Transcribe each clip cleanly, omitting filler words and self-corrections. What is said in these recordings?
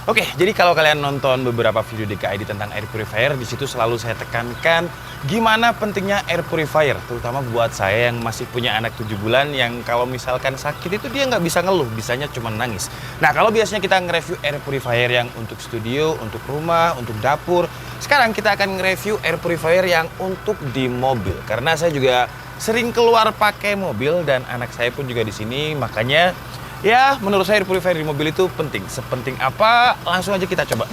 Oke, jadi kalau kalian nonton beberapa video DKID tentang air purifier, di situ selalu saya tekankan gimana pentingnya air purifier, terutama buat saya yang masih punya anak 7 bulan yang kalau misalkan sakit itu dia nggak bisa ngeluh, bisanya cuma nangis. Nah, kalau biasanya kita nge-review air purifier yang untuk studio, untuk rumah, untuk dapur, sekarang kita akan nge-review air purifier yang untuk di mobil. Karena saya juga sering keluar pakai mobil dan anak saya pun juga di sini, makanya ya, menurut saya air purifier di mobil itu penting. Sepenting apa? Langsung aja kita coba.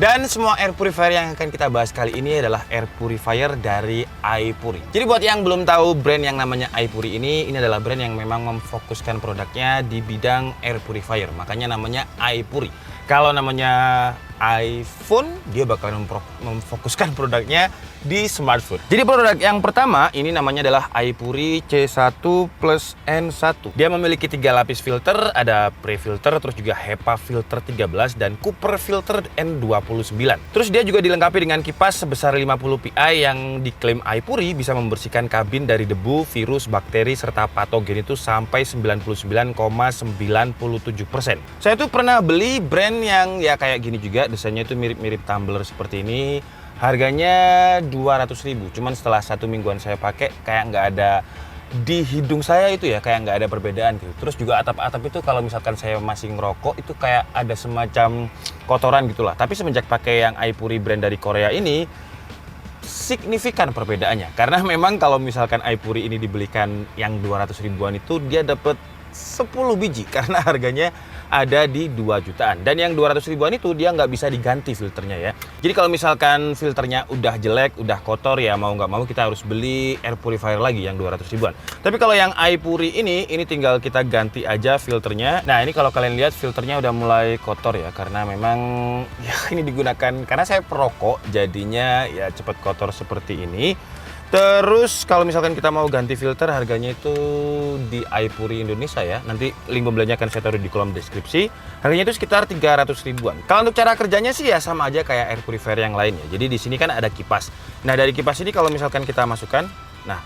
Dan semua air purifier yang akan kita bahas kali ini adalah air purifier dari iPuri. Jadi buat yang belum tahu brand yang namanya iPuri ini adalah brand yang memang memfokuskan produknya di bidang air purifier. Makanya namanya iPuri. Kalau namanya iPhone, dia bakalan memfokuskan produknya di smartphone. Jadi produk yang pertama ini namanya adalah iPuri C1 Plus N1. Dia memiliki 3 lapis filter, ada pre-filter, terus juga HEPA filter 13 dan Cooper filter N29. Terus dia juga dilengkapi dengan kipas sebesar 50 PI yang diklaim iPuri bisa membersihkan kabin dari debu, virus, bakteri serta patogen itu sampai 99,97%. Saya tuh pernah beli brand yang ya kayak gini juga, desainnya itu mirip-mirip tumbler seperti ini. Harganya 200.000, cuman setelah 1 mingguan saya pakai kayak nggak ada di hidung saya itu ya, kayak nggak ada perbedaan gitu. Terus juga atap-atap itu kalau misalkan saya masih ngerokok itu kayak ada semacam kotoran gitulah. Tapi semenjak pakai yang iPuri brand dari Korea ini, signifikan perbedaannya. Karena memang kalau misalkan iPuri ini dibelikan yang 200 ribuan itu dia dapat 10 biji karena harganya ada di 2 jutaan. Dan yang 200 ribuan itu dia nggak bisa diganti filternya ya. Jadi kalau misalkan filternya udah jelek, udah kotor ya mau nggak mau kita harus beli air purifier lagi yang 200 ribuan. Tapi kalau yang iPuri ini tinggal kita ganti aja filternya. Nah ini kalau kalian lihat filternya udah mulai kotor ya. Karena memang ya ini digunakan, karena saya perokok jadinya ya cepat kotor seperti ini. Terus kalau misalkan kita mau ganti filter harganya itu di iPuri Indonesia ya. Nanti link pembeliannya akan saya taruh di kolom deskripsi. Harganya itu sekitar 300 ribuan. Kalau untuk cara kerjanya sih ya sama aja kayak air purifier yang lainnya. Jadi di sini kan ada kipas. Nah, dari kipas ini kalau misalkan kita masukkan, nah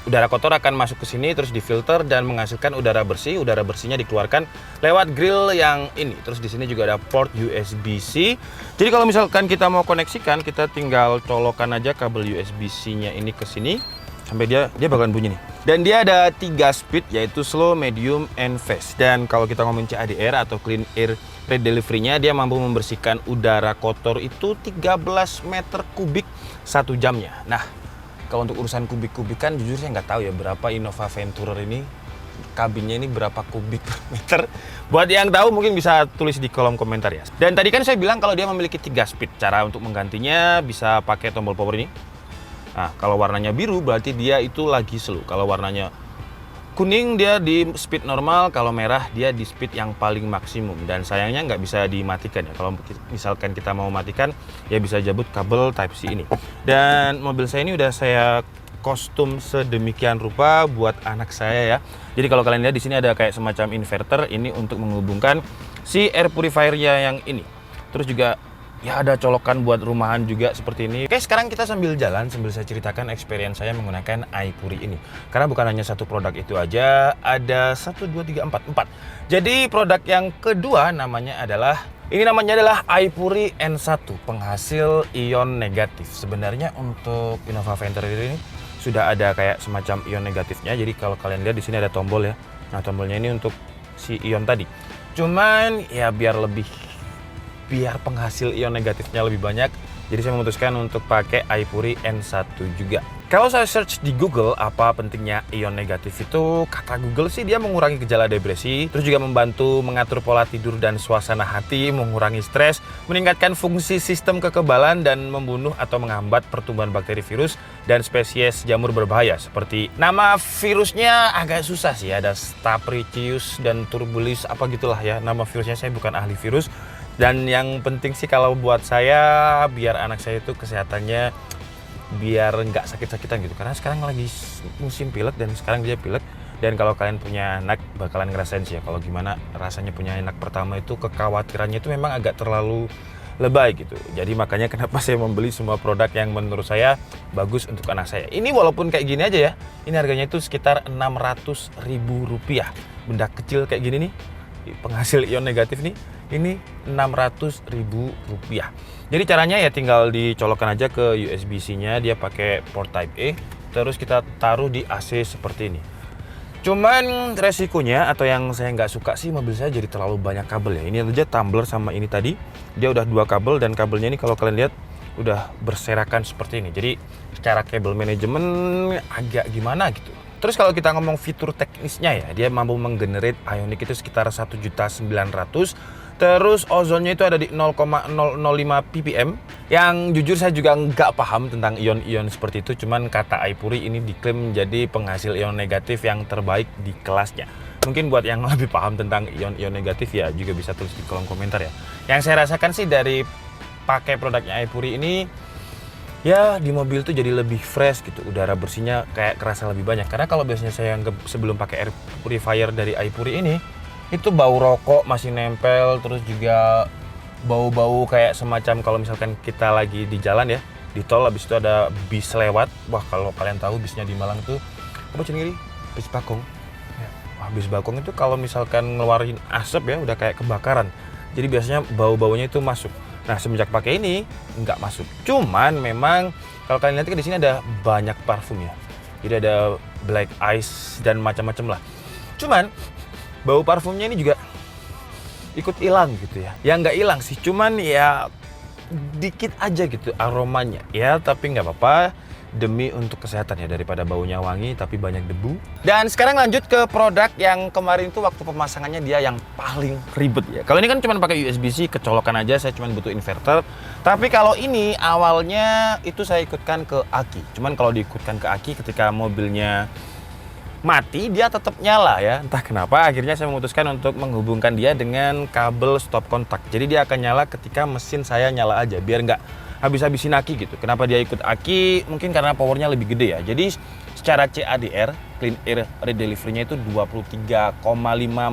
udara kotor akan masuk ke sini terus difilter dan menghasilkan udara bersih. Udara bersihnya dikeluarkan lewat grill yang ini. Terus di sini juga ada port USB-C. Jadi kalau misalkan kita mau koneksikan, kita tinggal colokan aja kabel USB-C-nya ini ke sini sampai dia bakalan bunyi nih. Dan dia ada 3 speed yaitu slow, medium, and fast. Dan kalau kita ngomongin CADR atau clean air rate delivery-nya, dia mampu membersihkan udara kotor itu 13 meter kubik 1 jamnya. Nah, kalau untuk urusan kubik-kubik kan jujur saya nggak tahu ya berapa Innova Venturer ini, kabinnya ini berapa kubik per meter. Buat yang tahu mungkin bisa tulis di kolom komentar ya. Dan tadi kan saya bilang kalau dia memiliki 3 speed. Cara untuk menggantinya bisa pakai tombol power ini. Nah, kalau warnanya biru berarti dia itu lagi slow. Kalau warnanya kuning dia di speed normal, kalau merah dia di speed yang paling maksimum. Dan sayangnya nggak bisa dimatikan ya. Kalau misalkan kita mau matikan, ya bisa cabut kabel Type-C ini. Dan mobil saya ini udah saya kostum sedemikian rupa buat anak saya ya. Jadi kalau kalian lihat di sini ada kayak semacam inverter ini untuk menghubungkan si air purifier-nya yang ini. Terus juga ya ada colokan buat rumahan juga seperti ini. Oke, sekarang kita sambil jalan, sambil saya ceritakan experience saya menggunakan iPuri ini. Karena bukan hanya satu produk itu aja, ada 1, 2, 3, 4. Jadi produk yang kedua namanya adalah iPuri N1, penghasil ion negatif. Sebenarnya untuk Innova Venturer ini sudah ada kayak semacam ion negatifnya. Jadi kalau kalian lihat di sini ada tombol ya. Nah, tombolnya ini untuk si ion tadi. Cuman ya biar penghasil ion negatifnya lebih banyak, jadi saya memutuskan untuk pakai iPuri N1 juga. Kalau saya search di Google apa pentingnya ion negatif itu, kata Google sih dia mengurangi gejala depresi, terus juga membantu mengatur pola tidur dan suasana hati, mengurangi stres, meningkatkan fungsi sistem kekebalan dan membunuh atau menghambat pertumbuhan bakteri, virus dan spesies jamur berbahaya. Seperti nama virusnya agak susah sih, ada Staphylococcus dan Turbulis apa gitulah ya. Nama virusnya saya bukan ahli virus. Dan yang penting sih kalau buat saya, biar anak saya itu kesehatannya biar nggak sakit-sakitan gitu. Karena sekarang lagi musim pilek dan sekarang dia pilek. Dan kalau kalian punya anak bakalan ngerasain sih ya kalau gimana rasanya punya anak pertama itu, kekhawatirannya itu memang agak terlalu lebay gitu. Jadi makanya kenapa saya membeli semua produk yang menurut saya bagus untuk anak saya. Ini walaupun kayak gini aja ya, ini harganya itu sekitar Rp600.000. Benda kecil kayak gini nih, penghasil ion negatif nih, ini Rp600.000. Jadi caranya ya tinggal dicolokkan aja ke USB-C-nya, dia pakai port Type A, terus kita taruh di AC seperti ini. Cuman resikonya atau yang saya nggak suka sih, mobil saya jadi terlalu banyak kabel ya. Ini aja tumbler sama ini tadi, dia udah 2 kabel dan kabelnya ini kalau kalian lihat udah berserakan seperti ini. Jadi secara kabel manajemen agak gimana gitu. Terus kalau kita ngomong fitur teknisnya ya, dia mampu menggenerate ionic itu sekitar 1.900.000. Terus ozonnya itu ada di 0,005 ppm. Yang jujur saya juga nggak paham tentang ion-ion seperti itu. Cuman kata iPuri ini diklaim menjadi penghasil ion negatif yang terbaik di kelasnya. Mungkin buat yang lebih paham tentang ion-ion negatif ya juga bisa tulis di kolom komentar ya. Yang saya rasakan sih dari pakai produknya iPuri ini, ya di mobil tuh jadi lebih fresh gitu, udara bersihnya kayak kerasa lebih banyak. Karena kalau biasanya saya sebelum pakai air purifier dari iPuri ini, itu bau rokok masih nempel, terus juga bau-bau kayak semacam kalau misalkan kita lagi di jalan ya, di tol, habis itu ada bis lewat. Wah, kalau kalian tahu bisnya di Malang tuh apa sendiri, bis Bakong ya. Wah, bis Bakong itu kalau misalkan ngeluarin asap ya udah kayak kebakaran, jadi biasanya bau-baunya itu masuk. Nah, semenjak pakai ini nggak masuk. Cuman memang kalau kalian lihat kan di sini ada banyak parfum ya, jadi ada black ice dan macam-macam lah. Cuman bau parfumnya ini juga ikut hilang gitu ya. Ya nggak hilang sih, cuman ya dikit aja gitu aromanya. Ya tapi nggak apa-apa, demi untuk kesehatan ya, daripada baunya wangi tapi banyak debu. Dan sekarang lanjut ke produk yang kemarin tuh waktu pemasangannya dia yang paling ribet ya. Kalau ini kan cuma pakai USB-C, kecolokan aja, saya cuma butuh inverter. Tapi kalau ini awalnya itu saya ikutkan ke aki. Cuman kalau diikutkan ke aki ketika mobilnya mati, dia tetap nyala ya. Entah kenapa akhirnya saya memutuskan untuk menghubungkan dia dengan kabel stop kontak. Jadi dia akan nyala ketika mesin saya nyala aja, biar nggak habis-habisin aki gitu. Kenapa dia ikut aki? Mungkin karena powernya lebih gede ya. Jadi secara CADR, Clean Air Redelivery-nya itu 23,5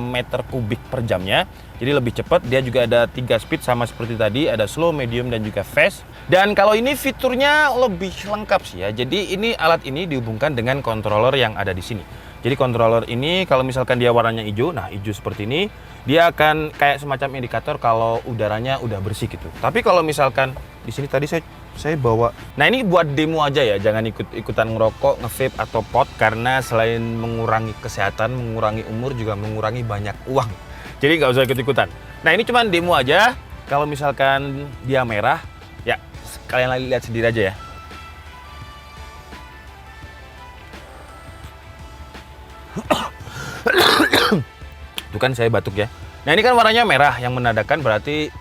meter kubik per jamnya. Jadi lebih cepat. Dia juga ada 3 speed sama seperti tadi, ada slow, medium, dan juga fast. Dan kalau ini fiturnya lebih lengkap sih ya. Jadi ini alat ini dihubungkan dengan controller yang ada di sini. Jadi controller ini kalau misalkan dia warnanya hijau, nah hijau seperti ini, dia akan kayak semacam indikator kalau udaranya udah bersih gitu. Tapi kalau misalkan di sini tadi saya bawa, nah ini buat demo aja ya, jangan ikutan ngerokok, nge-vape atau pot, karena selain mengurangi kesehatan, mengurangi umur, juga mengurangi banyak uang. Jadi nggak usah ikut-ikutan. Nah ini cuma demo aja. Kalau misalkan dia merah, ya kalian lihat sendiri aja ya. Itu kan saya batuk ya. Nah ini kan warnanya merah, yang menandakan berarti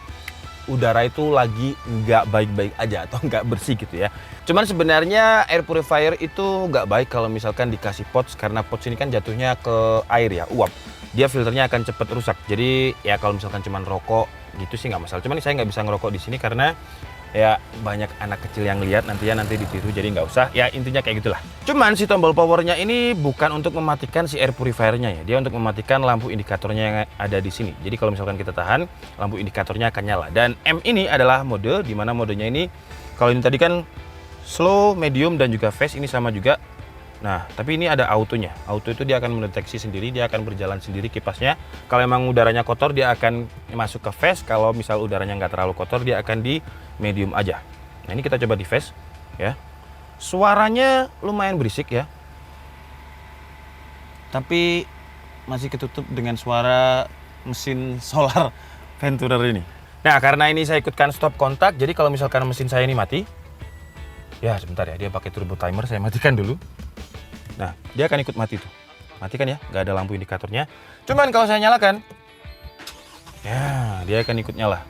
udara itu lagi nggak baik-baik aja atau nggak bersih gitu ya. Cuman sebenarnya air purifier itu nggak baik kalau misalkan dikasih pots, karena pots ini kan jatuhnya ke air ya, uap. Dia filternya akan cepet rusak. Jadi ya kalau misalkan cuman rokok gitu sih nggak masalah. Cuman saya nggak bisa ngerokok di sini karena ya banyak anak kecil yang lihat, nanti ditiru, jadi nggak usah. Ya intinya kayak gitulah. Cuman si tombol powernya ini bukan untuk mematikan si air purifiernya ya, dia untuk mematikan lampu indikatornya yang ada di sini. Jadi kalau misalkan kita tahan, lampu indikatornya akan nyala. Dan M ini adalah mode, dimana modenya ini kalau ini tadi kan slow, medium, dan juga fast, ini sama juga. Nah, tapi ini ada autonya. Auto itu dia akan mendeteksi sendiri, dia akan berjalan sendiri kipasnya. Kalau emang udaranya kotor, dia akan masuk ke fast. Kalau misal udaranya nggak terlalu kotor, dia akan di medium aja. Nah, ini kita coba di fast ya. Suaranya lumayan berisik ya. Tapi masih ketutup dengan suara mesin solar Venturer ini. Nah, karena ini saya ikutkan stop kontak, jadi kalau misalkan mesin saya ini mati, ya sebentar ya, dia pakai turbo timer, saya matikan dulu. Nah, dia akan ikut mati tuh. Matikan ya, nggak ada lampu indikatornya. Cuman kalau saya nyalakan, ya dia akan ikut nyala.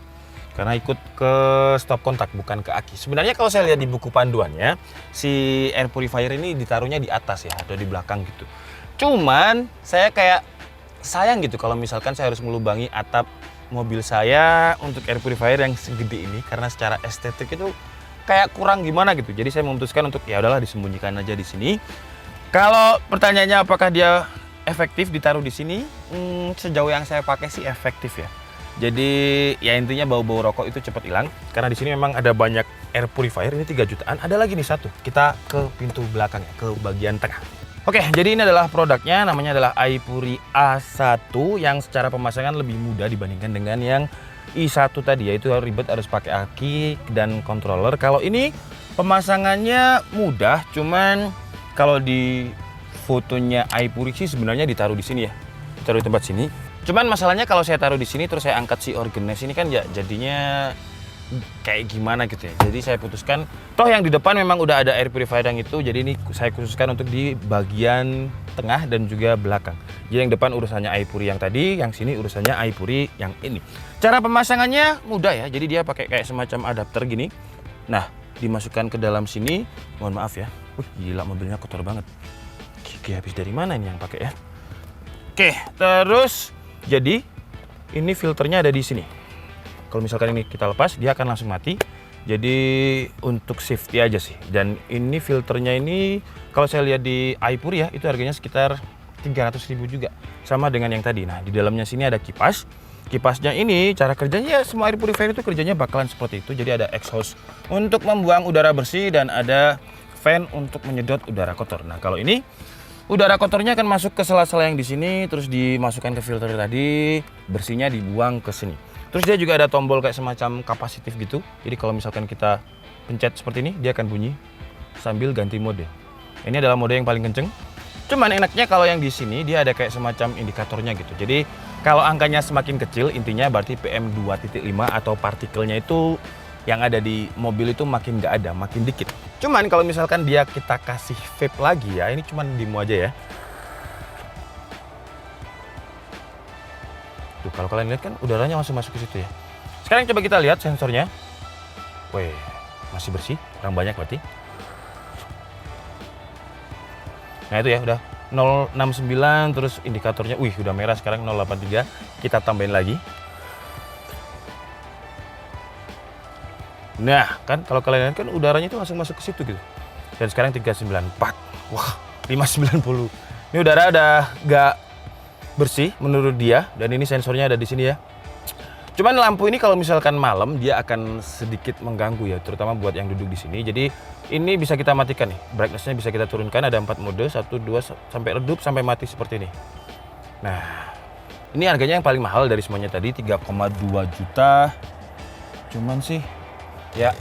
Karena ikut ke stop kontak, bukan ke aki. Sebenarnya kalau saya lihat di buku panduannya, si air purifier ini ditaruhnya di atas ya, atau di belakang gitu. Cuman saya kayak sayang gitu kalau misalkan saya harus melubangi atap mobil saya untuk air purifier yang segede ini, karena secara estetik itu kayak kurang gimana gitu. Jadi saya memutuskan untuk ya udahlah disembunyikan aja di sini. Kalau pertanyaannya apakah dia efektif ditaruh di sini, sejauh yang saya pakai sih efektif ya. Jadi ya intinya bau-bau rokok itu cepat hilang karena di sini memang ada banyak air purifier. Ini 3 jutaan. Ada lagi nih satu. Kita ke pintu belakang ya, ke bagian tengah. Oke, jadi ini adalah produknya, namanya adalah iPuri A1 yang secara pemasangan lebih mudah dibandingkan dengan yang i1 tadi, yaitu ribet harus pakai aki dan controller. Kalau ini pemasangannya mudah, cuman kalau di fotonya iPuri sih sebenarnya ditaruh di sini ya, ditaruh di tempat sini. Cuman masalahnya kalau saya taruh di sini terus saya angkat si organize ini kan ya jadinya kayak gimana gitu ya. Jadi saya putuskan, toh yang di depan memang udah ada air purifier yang itu, jadi ini saya khususkan untuk di bagian tengah dan juga belakang. Jadi yang depan urusannya iPuri yang tadi, yang sini urusannya iPuri yang ini. Cara pemasangannya mudah ya, jadi dia pakai kayak semacam adapter gini. Nah, dimasukkan ke dalam sini, mohon maaf ya. Gila mobilnya kotor banget. Gigi habis dari mana ini yang pakai ya? Oke, terus jadi ini filternya ada di sini. Kalau misalkan ini kita lepas, dia akan langsung mati. Jadi untuk safety aja sih. Dan ini filternya ini kalau saya lihat di iPuri ya, itu harganya sekitar 300.000 juga. Sama dengan yang tadi. Nah, di dalamnya sini ada kipas. Kipasnya ini cara kerjanya semua air purifier itu kerjanya bakalan seperti itu. Jadi ada exhaust untuk membuang udara bersih dan ada fan untuk menyedot udara kotor. Nah, kalau ini udara kotornya akan masuk ke sela-sela yang di sini, terus dimasukkan ke filter tadi, bersihnya dibuang ke sini. Terus dia juga ada tombol kayak semacam kapasitif gitu. Jadi kalau misalkan kita pencet seperti ini, dia akan bunyi sambil ganti mode. Ini adalah mode yang paling kenceng. Cuman enaknya kalau yang di sini dia ada kayak semacam indikatornya gitu. Jadi kalau angkanya semakin kecil, intinya berarti PM2.5 atau partikelnya itu yang ada di mobil itu makin nggak ada, makin dikit. Cuman kalau misalkan dia kita kasih vape lagi ya, ini cuman demo aja ya. Tuh kalau kalian lihat kan udaranya masih masuk ke situ ya. Sekarang coba kita lihat sensornya. Wih, masih bersih, kurang banyak berarti. Nah itu ya udah 069, terus indikatornya, wih udah merah sekarang 083. Kita tambahin lagi. Nah, kan kalau kalian lihat kan udaranya itu langsung masuk ke situ gitu. Dan sekarang 394. Wah, 590. Ini udara udah nggak bersih menurut dia, dan ini sensornya ada di sini ya. Cuman lampu ini kalau misalkan malam dia akan sedikit mengganggu ya, terutama buat yang duduk di sini. Jadi ini bisa kita matikan nih. Brightness-nya bisa kita turunkan, ada 4 mode, 1 2 sampai redup sampai mati seperti ini. Nah, ini harganya yang paling mahal dari semuanya tadi 3,2 juta. Cuman sih ya,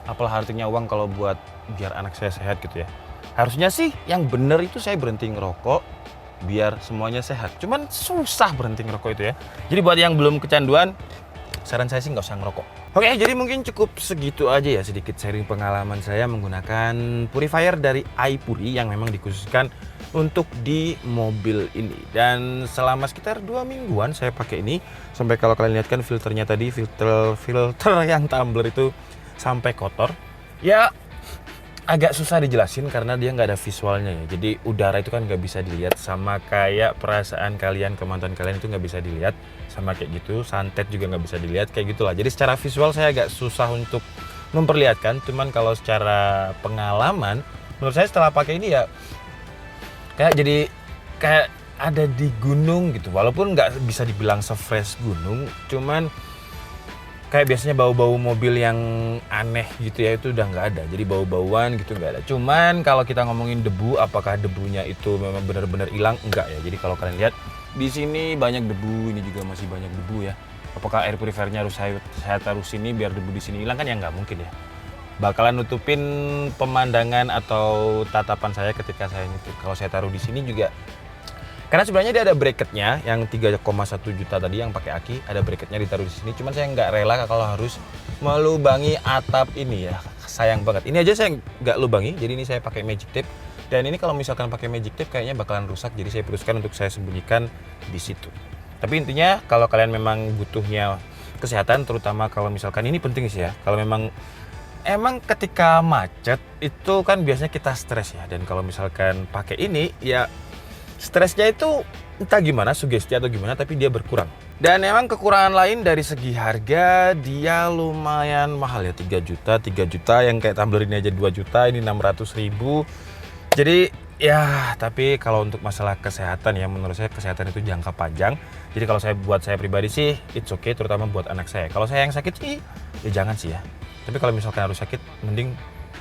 apalah artinya uang kalau buat biar anak saya sehat gitu ya. Harusnya sih yang bener itu saya berhenti ngerokok biar semuanya sehat. Cuman susah berhenti ngerokok itu ya. Jadi buat yang belum kecanduan, saran saya sih nggak usah ngerokok. Oke, jadi mungkin cukup segitu aja ya, sedikit sharing pengalaman saya menggunakan purifier dari iPuri yang memang dikhususkan untuk di mobil ini. Dan selama sekitar 2 mingguan saya pakai ini, sampai kalau kalian lihat kan filternya tadi, filter yang tumbler itu sampai kotor. Ya agak susah dijelasin karena dia nggak ada visualnya ya. Jadi udara itu kan nggak bisa dilihat, sama kayak perasaan kalian ke mantan kalian itu nggak bisa dilihat, sama kayak gitu. Santet juga nggak bisa dilihat, kayak gitulah. Jadi secara visual saya agak susah untuk memperlihatkan. Cuman kalau secara pengalaman, menurut saya setelah pakai ini ya kayak ada di gunung gitu. Walaupun nggak bisa dibilang se-fresh gunung, cuman kayak biasanya bau-bau mobil yang aneh gitu ya, itu udah nggak ada. Jadi bau-bauan gitu nggak ada. Cuman kalau kita ngomongin debu, apakah debunya itu memang benar-benar hilang? Enggak ya. Jadi kalau kalian lihat di sini banyak debu, ini juga masih banyak debu ya. Apakah air purifiernya harus saya taruh sini biar debu di sini hilang? Kan ya nggak mungkin ya. Bakalan nutupin pemandangan atau tatapan saya ketika saya nyetir. Kalau saya taruh di sini juga, karena sebenarnya dia ada bracketnya yang 3,1 juta tadi yang pakai aki, ada bracketnya ditaruh di sini. Cuman saya nggak rela kalau harus melubangi atap ini ya, sayang banget. Ini aja saya nggak lubangi, jadi ini saya pakai magic tape. Dan ini kalau misalkan pakai magic tape kayaknya bakalan rusak, jadi saya putuskan untuk saya sembunyikan di situ. Tapi intinya kalau kalian memang butuhnya kesehatan, terutama kalau misalkan ini penting sih ya, kalau memang ketika macet itu kan biasanya kita stres ya, dan kalau misalkan pakai ini ya stresnya itu entah gimana, sugesti atau gimana, tapi dia berkurang. Dan memang kekurangan lain dari segi harga, dia lumayan mahal ya, 3 juta yang kayak tumbler ini aja 2 juta, ini 600.000. Jadi Ya, tapi kalau untuk masalah kesehatan ya, menurut saya kesehatan itu jangka panjang. Jadi kalau buat saya pribadi sih, it's okay, terutama buat anak saya. Kalau saya yang sakit sih, ya jangan sih ya. Tapi kalau misalkan harus sakit, mending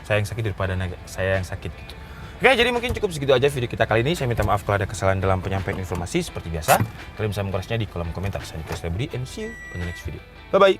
saya yang sakit daripada saya yang sakit gitu. Oke, jadi mungkin cukup segitu aja video kita kali ini. Saya minta maaf kalau ada kesalahan dalam penyampaian informasi seperti biasa. Kalian bisa mengkoreksinya di kolom komentar. Saya Nicholas Lebri and see you on the next video. Bye-bye.